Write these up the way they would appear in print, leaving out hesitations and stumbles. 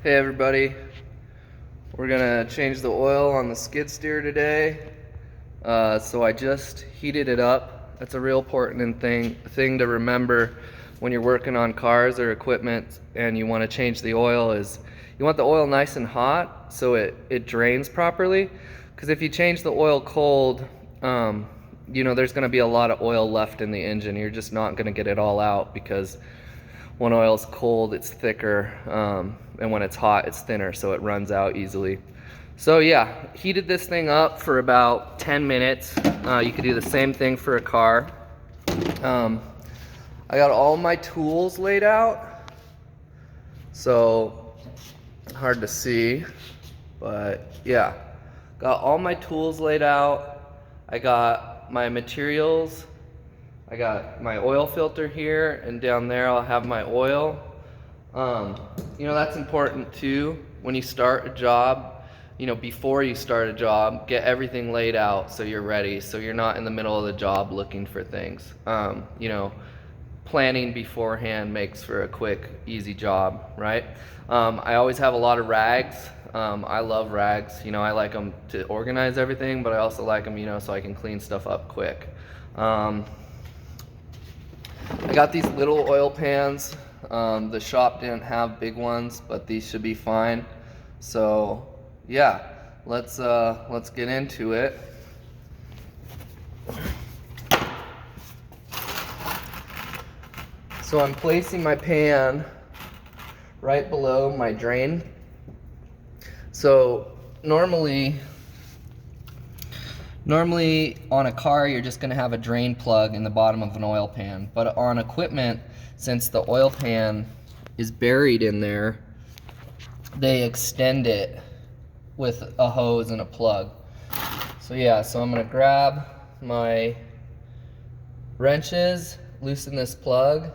Hey everybody, we're gonna change the oil on the skid steer today. So I just heated it up. That's a real important thing to remember when you're working on cars or equipment and you want to change the oil is you want the oil nice and hot so it drains properly. Because if you change the oil cold, there's gonna be a lot of oil left in the engine. You're just not gonna get it all out because when oil's cold, it's thicker, and when it's hot, it's thinner, so it runs out easily. So yeah, heated this thing up for about 10 minutes. You could do the same thing for a car. I got all my tools laid out, so hard to see, but yeah, got all my tools laid out. I got my materials. I got my oil filter here, and down there I'll have my oil. That's important too. When you start a job, before you start a job, get everything laid out so you're ready, so you're not in the middle of the job looking for things. Planning beforehand makes for a quick, easy job, right? I always have a lot of rags. I love rags. I like them to organize everything, but I also like them, so I can clean stuff up quick. I got these little oil pans. The shop didn't have big ones, but these should be fine. So yeah, let's get into it. So I'm placing my pan right below my drain. So normally on a car you're just going to have a drain plug in the bottom of an oil pan, but on equipment, since the oil pan is buried in there, they extend it with a hose and a plug. So yeah, so I'm going to grab my wrenches, loosen this plug,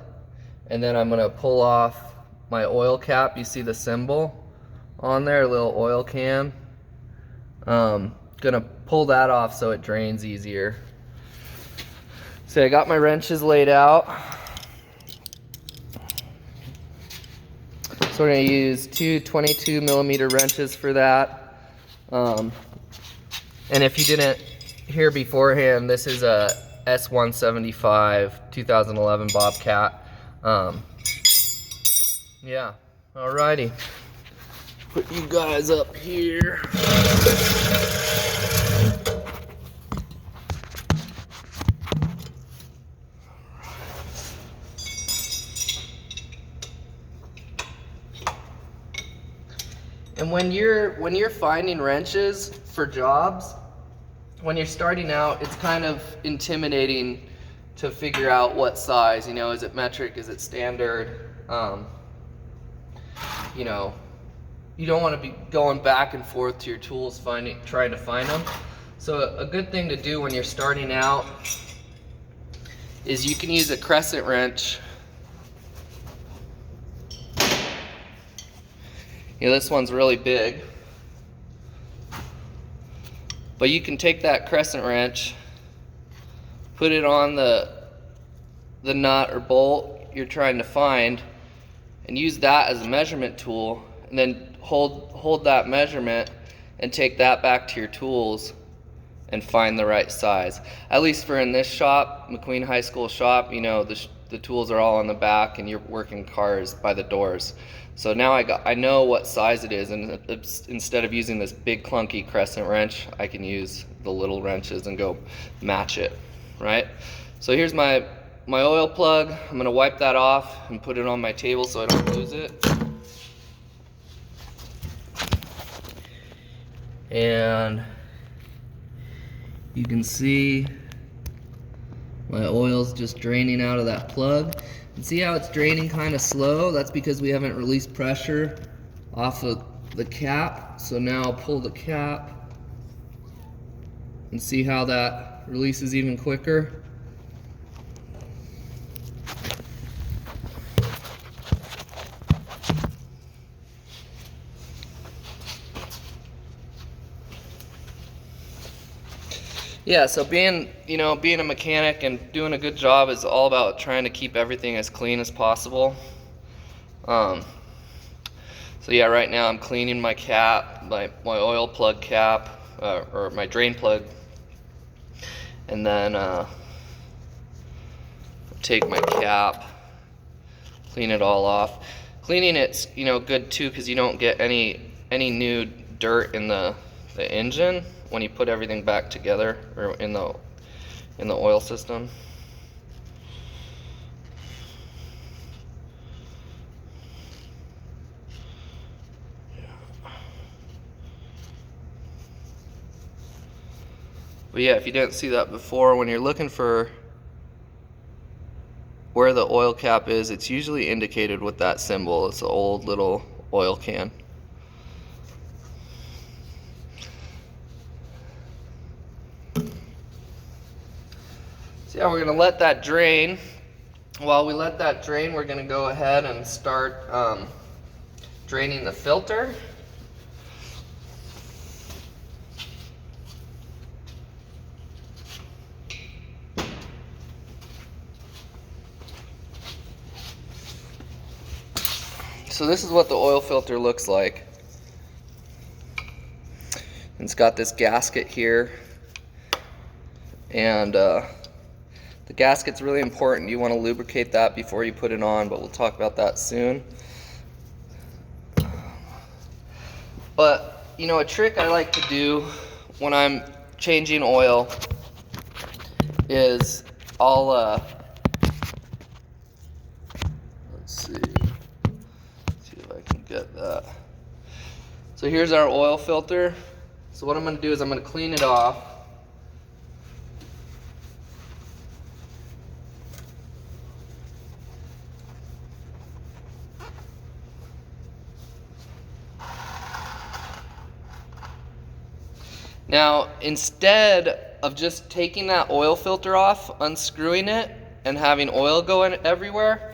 and then I'm going to pull off my oil cap. You see the symbol on there, a little oil can. Gonna pull that off so it drains easier. So I got my wrenches laid out. So we're gonna use two 22mm wrenches for that. And if you didn't hear beforehand, this is a s175 2011 Bobcat. Yeah, alrighty. Put you guys up here. And when you're finding wrenches for jobs, when you're starting out, it's kind of intimidating to figure out what size. Is it metric? Is it standard? You don't want to be going back and forth to your tools trying to find them. So a good thing to do when you're starting out is you can use a crescent wrench. This one's really big, but you can take that crescent wrench, put it on the nut or bolt you're trying to find, and use that as a measurement tool, and then hold that measurement and take that back to your tools and find the right size. At least for in this shop, McQueen High School shop, the tools are all on the back and you're working cars by the doors. So now I know what size it is, and instead of using this big clunky crescent wrench, I can use the little wrenches and go match it, right? So here's my oil plug. I'm gonna wipe that off and put it on my table so I don't lose it. And you can see my oil's just draining out of that plug. And see how it's draining kind of slow? That's because we haven't released pressure off of the cap. So now I'll pull the cap and see how that releases even quicker. Yeah, so being a mechanic and doing a good job is all about trying to keep everything as clean as possible. So yeah, right now I'm cleaning my cap, my oil plug cap, or my drain plug, and then take my cap, clean it all off. Cleaning it's good too, because you don't get any new dirt in the engine when you put everything back together, or in the oil system. But yeah, if you didn't see that before, when you're looking for where the oil cap is, it's usually indicated with that symbol. It's an old little oil can. So yeah, we're gonna let that drain. While we let that drain, we're gonna go ahead and start draining the filter. So this is what the oil filter looks like. It's got this gasket here, and the gasket's really important. You want to lubricate that before you put it on, but we'll talk about that soon. But a trick I like to do when I'm changing oil is let's see if I can get that. So here's our oil filter. So what I'm going to do is I'm going to clean it off. Now, instead of just taking that oil filter off, unscrewing it, and having oil going everywhere,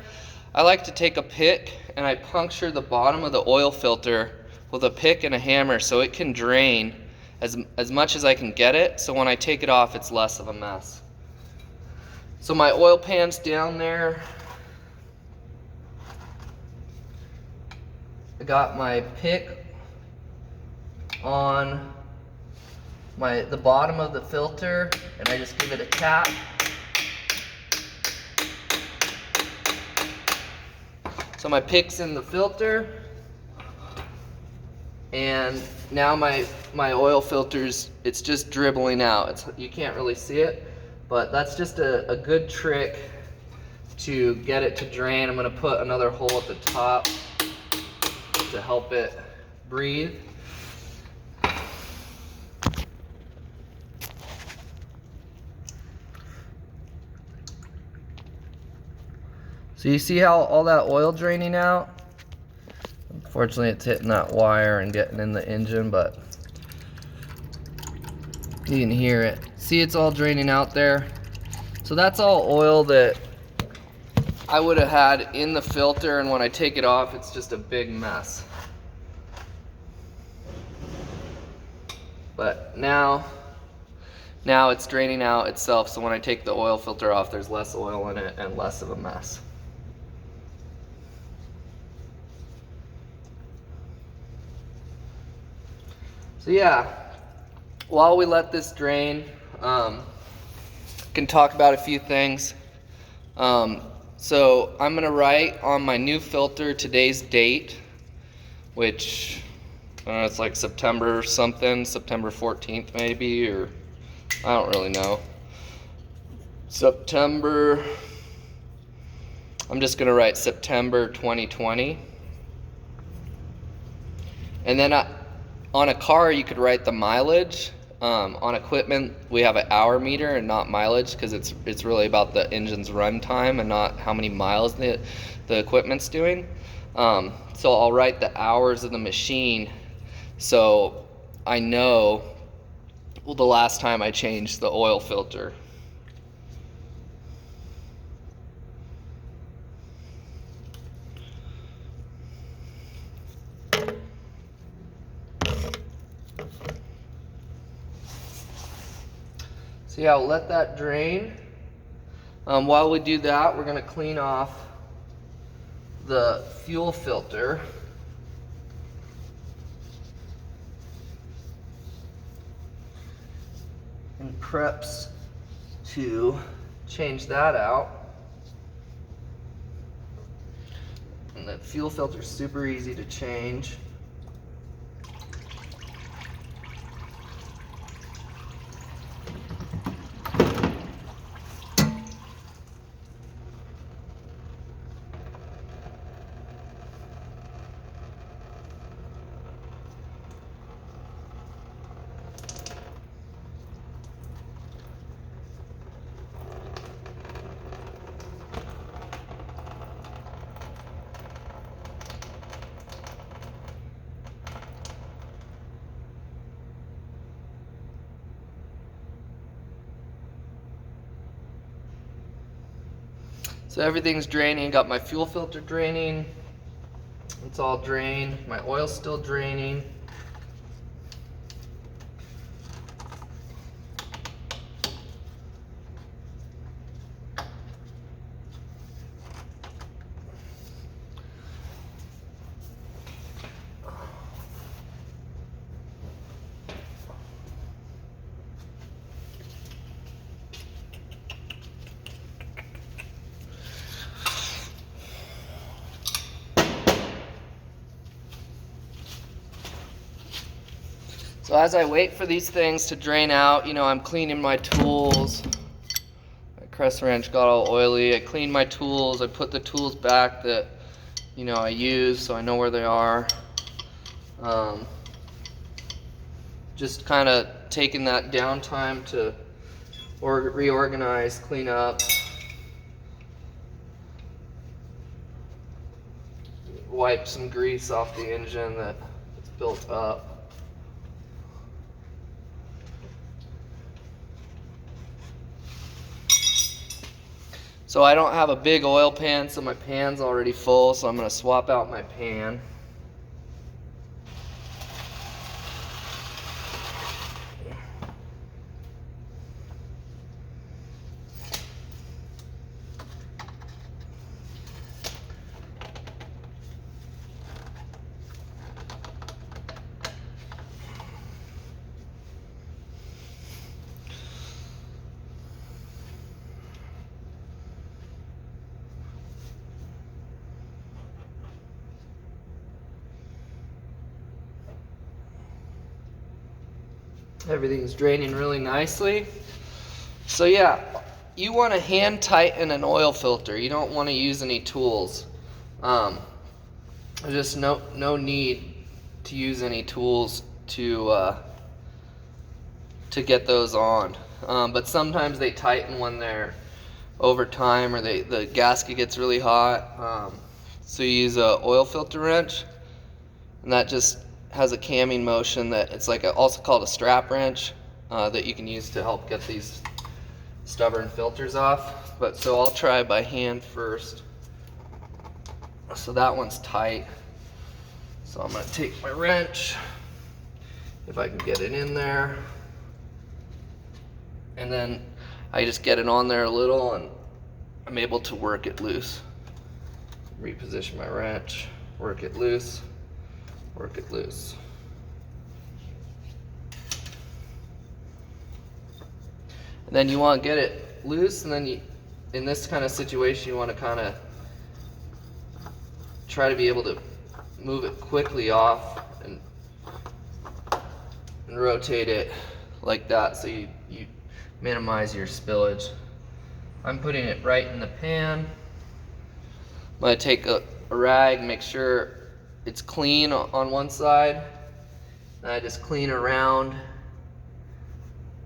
I like to take a pick and I puncture the bottom of the oil filter with a pick and a hammer so it can drain as much as I can get it, so when I take it off it's less of a mess. So my oil pan's down there. I got my pick on the bottom of the filter, and I just give it a tap. So my pick's in the filter, and now my oil filter's, it's just dribbling out. You can't really see it, but that's just a good trick to get it to drain. I'm going to put another hole at the top to help it breathe. So you see how all that oil draining out? Unfortunately it's hitting that wire and getting in the engine, but you can hear it. See, it's all draining out there. So that's all oil that I would have had in the filter, and when I take it off it's just a big mess. But now it's draining out itself, so when I take the oil filter off there's less oil in it and less of a mess. So yeah, while we let this drain, can talk about a few things. So I'm gonna write on my new filter today's date, which I don't know, it's like September something, September 14th maybe, or I don't really know. I'm just gonna write September 2020. And then on a car you could write the mileage. On equipment we have an hour meter and not mileage, because it's really about the engine's run time and not how many miles the equipment's doing. So I'll write the hours of the machine, so I know the last time I changed the oil filter. So yeah, we'll let that drain. While we do that, we're going to clean off the fuel filter. preps to change that out. And the fuel filter is super easy to change. So everything's draining. Got my fuel filter draining. It's all drained. My oil's still draining. So as I wait for these things to drain out, you know, I'm cleaning my tools. My crescent wrench got all oily. I cleaned my tools. I put the tools back that, you know, I use so I know where they are. Just kind of taking that downtime to reorganize, clean up. Wipe some grease off the engine that's built up. So I don't have a big oil pan, so my pan's already full, so I'm going to swap out my pan. Everything's draining really nicely. So yeah, you want to hand tighten an oil filter. You don't want to use any tools. There's just no need to use any tools to get those on. But sometimes they tighten when they're over time, or the gasket gets really hot. So you use a oil filter wrench, and that just has a camming motion that it's like also called a strap wrench that you can use to help get these stubborn filters off. But so I'll try by hand first. So that one's tight. So I'm going to take my wrench, if I can get it in there, and then I just get it on there a little and I'm able to work it loose. Reposition my wrench, work it loose. Work it loose. And then you want to get it loose, and then in this kind of situation, you want to kind of try to be able to move it quickly off and rotate it like that, so you minimize your spillage. I'm putting it right in the pan. I'm going to take a rag, make sure it's clean on one side, and I just clean around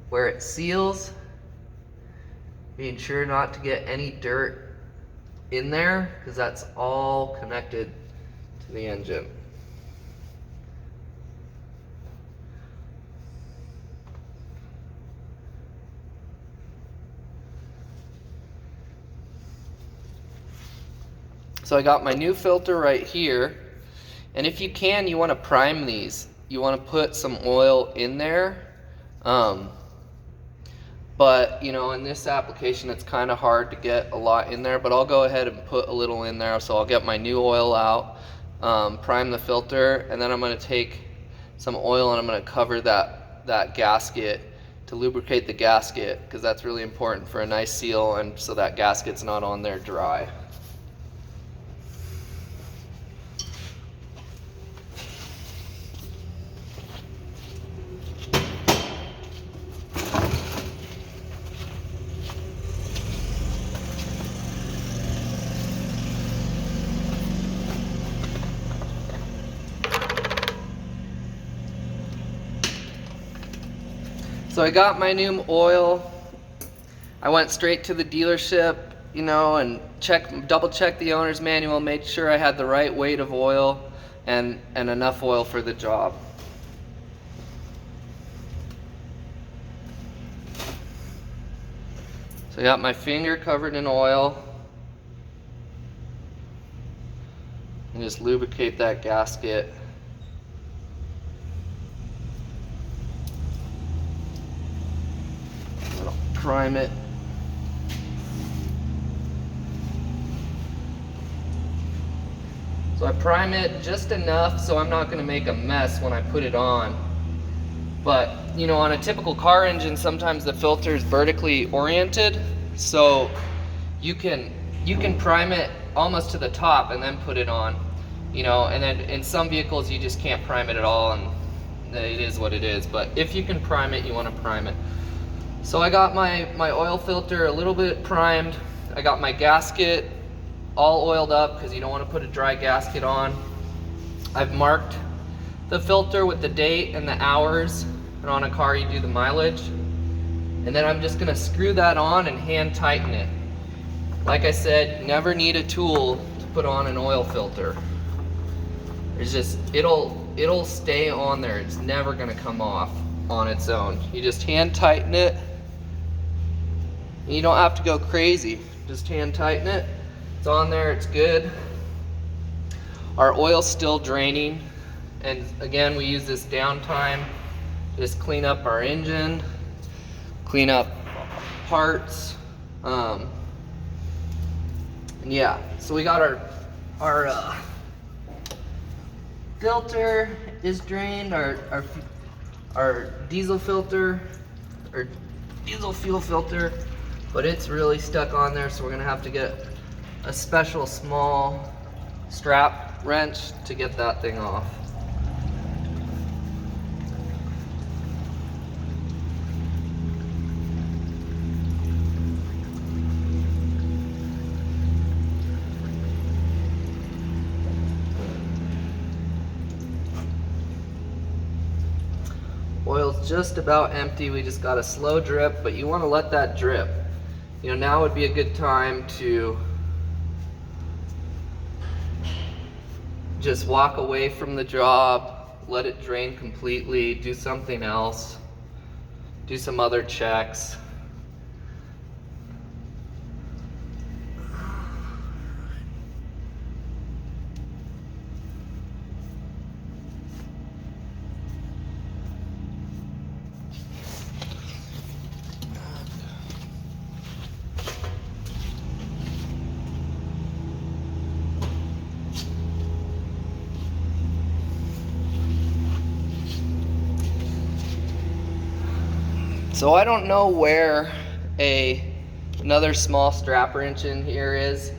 where it seals, being sure not to get any dirt in there, because that's all connected to the engine. So I got my new filter right here. And if you can, you want to prime these. You want to put some oil in there. But, you know, in this application, it's kind of hard to get a lot in there. But I'll go ahead and put a little in there. So I'll get my new oil out, prime the filter, and then I'm going to take some oil and I'm going to cover that gasket to lubricate the gasket, because that's really important for a nice seal and so that gasket's not on there dry. So I got my new oil. I went straight to the dealership, you know, and double checked the owner's manual, made sure I had the right weight of oil and enough oil for the job. So I got my finger covered in oil. And just lubricate that gasket. Prime it. So I prime it just enough so I'm not going to make a mess when I put it on. But you know, on a typical car engine, sometimes the filter is vertically oriented, so you can prime it almost to the top and then put it on, you know. And then in some vehicles you just can't prime it at all, and it is what it is. But if you can prime it, you want to prime it. So I got my oil filter a little bit primed. I got my gasket all oiled up because you don't want to put a dry gasket on. I've marked the filter with the date and the hours, and on a car you do the mileage. And then I'm just going to screw that on and hand tighten it. Like I said, you never need a tool to put on an oil filter. It's just, it'll stay on there. It's never going to come off on its own. You just hand tighten it. You don't have to go crazy. Just hand tighten it. It's on there, it's good. Our oil's still draining. And again, we use this downtime to just clean up our engine, clean up parts. And yeah, so we got our filter is drained, our diesel filter, or diesel fuel filter, but it's really stuck on there, so we're gonna have to get a special small strap wrench to get that thing off. Oil's just about empty. We just got a slow drip, but you want to let that drip. You know, now would be a good time to just walk away from the job, let it drain completely, do something else, do some other checks. So I don't know where another small strap wrench in here is,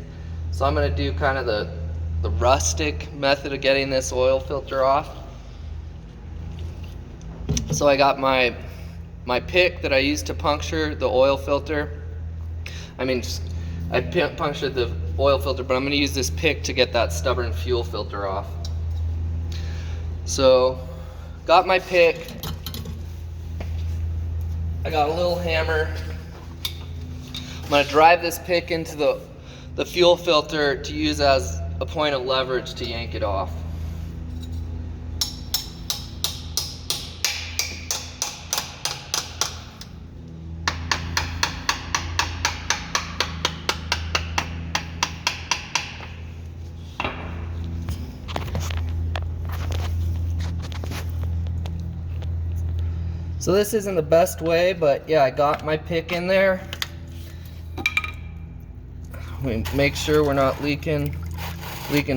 so I'm going to do kind of the rustic method of getting this oil filter off. So I got my pick that I used to puncture the oil filter. I punctured the oil filter, but I'm going to use this pick to get that stubborn fuel filter off. So got my pick. I got a little hammer. I'm going to drive this pick into the fuel filter to use as a point of leverage to yank it off. So this isn't the best way, but yeah, I got my pick in there. We make sure we're not leaking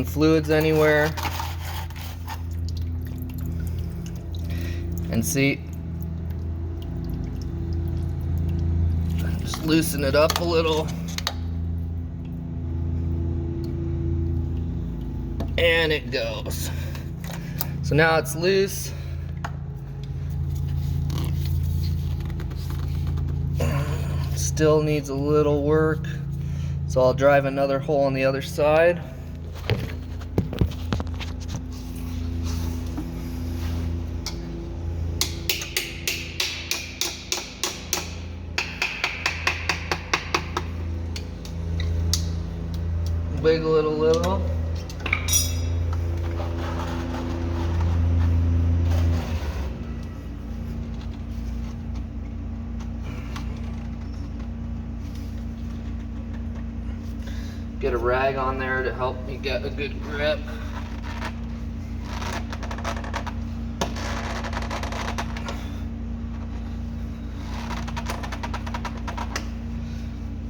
fluids anywhere. And see, loosen it up a little. And it goes. So now it's loose. Still needs a little work. So I'll drive another hole on the other side. Wiggle it a little. Get a rag on there to help me get a good grip.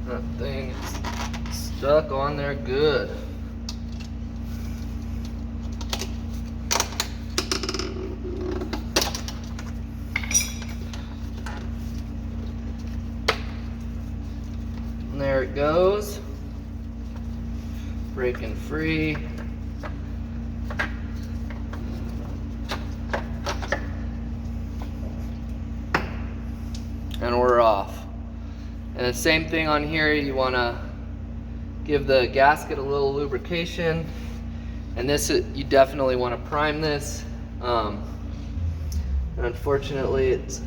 That thing is stuck on there good. And there it goes. Breaking free. And we're off. And the same thing on here, you want to give the gasket a little lubrication. And this, you definitely want to prime this. And unfortunately, there's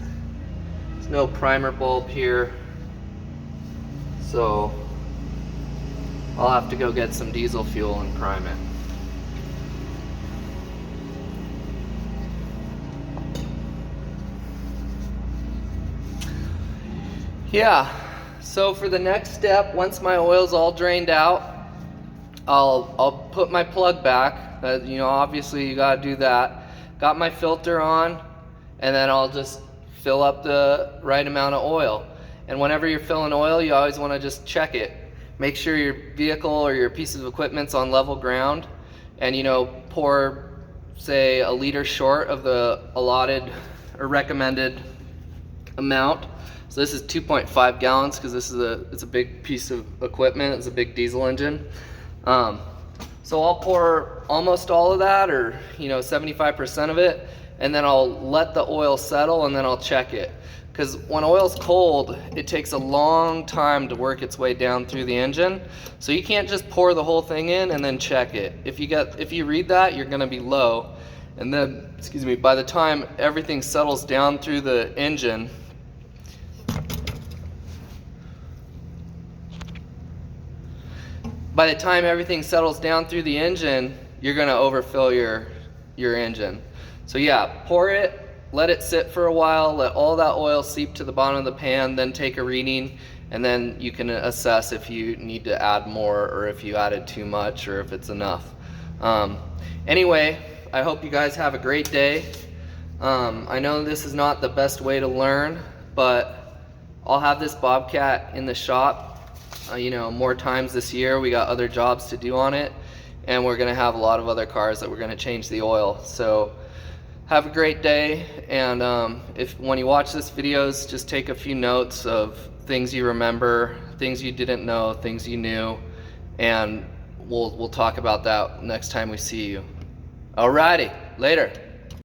no primer bulb here. So I'll have to go get some diesel fuel and prime it. Yeah, so for the next step, once my oil's all drained out, I'll put my plug back. You know, obviously you gotta do that. Got my filter on, and then I'll just fill up the right amount of oil. And whenever you're filling oil, you always wanna just check it. Make sure your vehicle or your piece of equipment's on level ground, and you know, pour say a liter short of the allotted or recommended amount. So this is 2.5 gallons because this is it's a big piece of equipment. It's a big diesel engine. So I'll pour almost all of that, or you know, 75% of it, and then I'll let the oil settle, and then I'll check it. Because when oil's cold, it takes a long time to work its way down through the engine. So you can't just pour the whole thing in and then check it. If you read that, you're gonna be low. And then, excuse me, by the time everything settles down through the engine, you're gonna overfill your engine. So yeah, pour it, let it sit for a while, let all that oil seep to the bottom of the pan, then take a reading, and then you can assess if you need to add more, or if you added too much, or if it's enough. Anyway, I hope you guys have a great day. I know this is not the best way to learn, but I'll have this Bobcat in the shop you know, more times this year. We got other jobs to do on it, and we're gonna have a lot of other cars that we're gonna change the oil. So have a great day, and when you watch this videos, just take a few notes of things you remember, things you didn't know, things you knew, and we'll talk about that next time we see you. Alrighty, later.